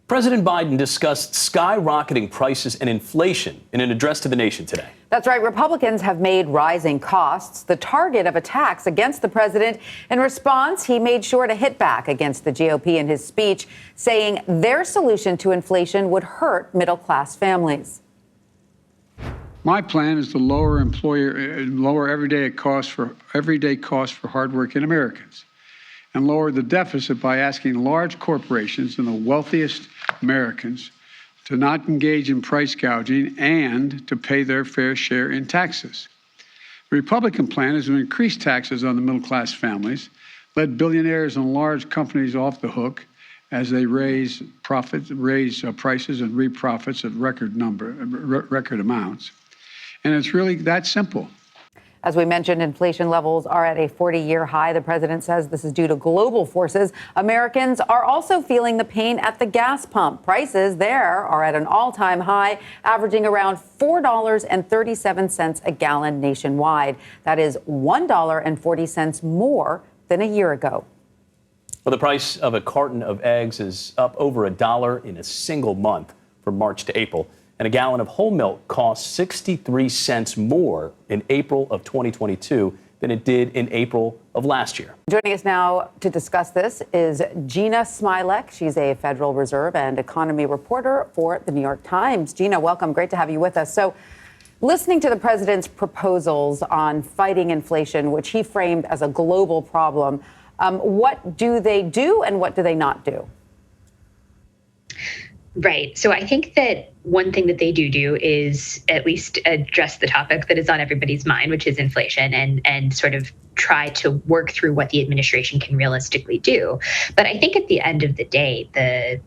President Biden discussed skyrocketing prices and inflation in an address to the nation today. That's right. Republicans have made rising costs the target of attacks against the president. In response, he made sure to hit back against the GOP in his speech, saying their solution to inflation would hurt middle-class families. My plan is to lower everyday costs for hardworking Americans and lower the deficit by asking large corporations and the wealthiest Americans to not engage in price gouging and to pay their fair share in taxes. The Republican plan is to increase taxes on the middle-class families, let billionaires and large companies off the hook as they raise prices and reap profits at record amounts. And it's really that simple. As we mentioned, inflation levels are at a 40-year high. The president says this is due to global forces. Americans are also feeling the pain at the gas pump. Prices there are at an all-time high, averaging around $4.37 a gallon nationwide. That is $1.40 more than a year ago. Well, the price of a carton of eggs is up over $1 in a single month from March to April. And a gallon of whole milk costs 63 cents more in April of 2022 than it did in April of last year. Joining us now to discuss this is Jeanna Smialek. She's a Federal Reserve and economy reporter for the New York Times. Jeanna, welcome. Great to have you with us. So, listening to the president's proposals on fighting inflation, which he framed as a global problem, what do they do and what do they not do? Right. So I think that one thing that they do is at least address the topic that is on everybody's mind, which is inflation, and sort of try to work through what the administration can realistically do. But I think at the end of the day, the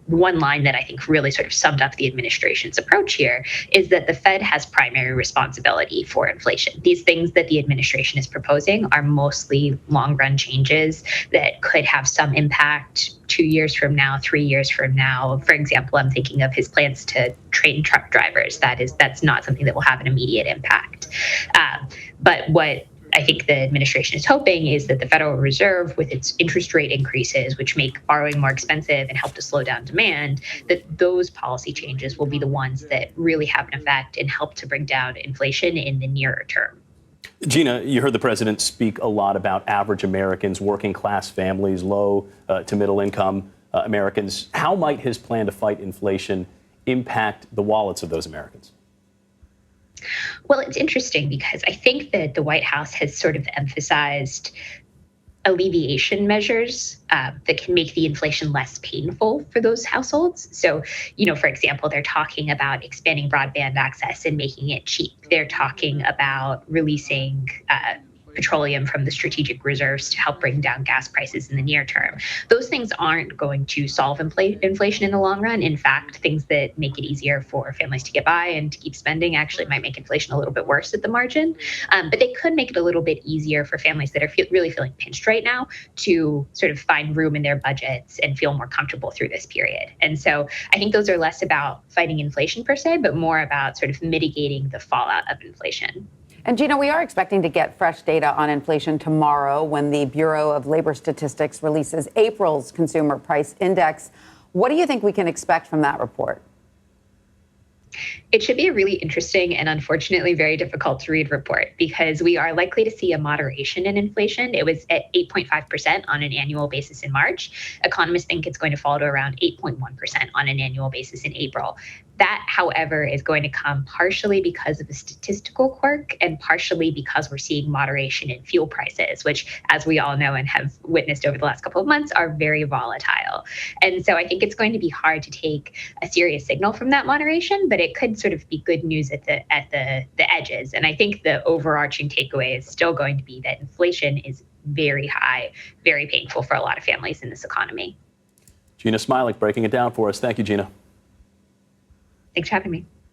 one line that I think really sort of summed up the administration's approach here is that the Fed has primary responsibility for inflation. These things that the administration is proposing are mostly long-run changes that could have some impact 2 years from now, 3 years from now. For example, I'm thinking of his plans to train truck drivers. That's not something that will have an immediate impact. But what I think the administration is hoping is that the Federal Reserve, with its interest rate increases, which make borrowing more expensive and help to slow down demand, that those policy changes will be the ones that really have an effect and help to bring down inflation in the nearer term. Jeanna, you heard the president speak a lot about average Americans, working class families, low to middle income Americans. How might his plan to fight inflation impact the wallets of those Americans? Well, it's interesting because I think that the White House has sort of emphasized alleviation measures that can make the inflation less painful for those households. So, for example, they're talking about expanding broadband access and making it cheap. They're talking about releasing petroleum from the strategic reserves to help bring down gas prices in the near term. Those things aren't going to solve inflation in the long run. In fact, things that make it easier for families to get by and to keep spending actually might make inflation a little bit worse at the margin. But they could make it a little bit easier for families that are really feeling pinched right now to sort of find room in their budgets and feel more comfortable through this period. And so I think those are less about fighting inflation per se, but more about sort of mitigating the fallout of inflation. And Jeanna, we are expecting to get fresh data on inflation tomorrow when the Bureau of Labor Statistics releases April's Consumer Price Index. What do you think we can expect from that report? It should be a really interesting and unfortunately very difficult to read report because we are likely to see a moderation in inflation. It was at 8.5% on an annual basis in March. Economists think it's going to fall to around 8.1% on an annual basis in April. That, however, is going to come partially because of a statistical quirk and partially because we're seeing moderation in fuel prices, which, as we all know and have witnessed over the last couple of months, are very volatile. And so I think it's going to be hard to take a serious signal from that moderation, but it could sort of be good news at the edges. And I think the overarching takeaway is still going to be that inflation is very high, very painful for a lot of families in this economy. Jeanna Smialek breaking it down for us. Thank you, Jeanna. Thanks for having me.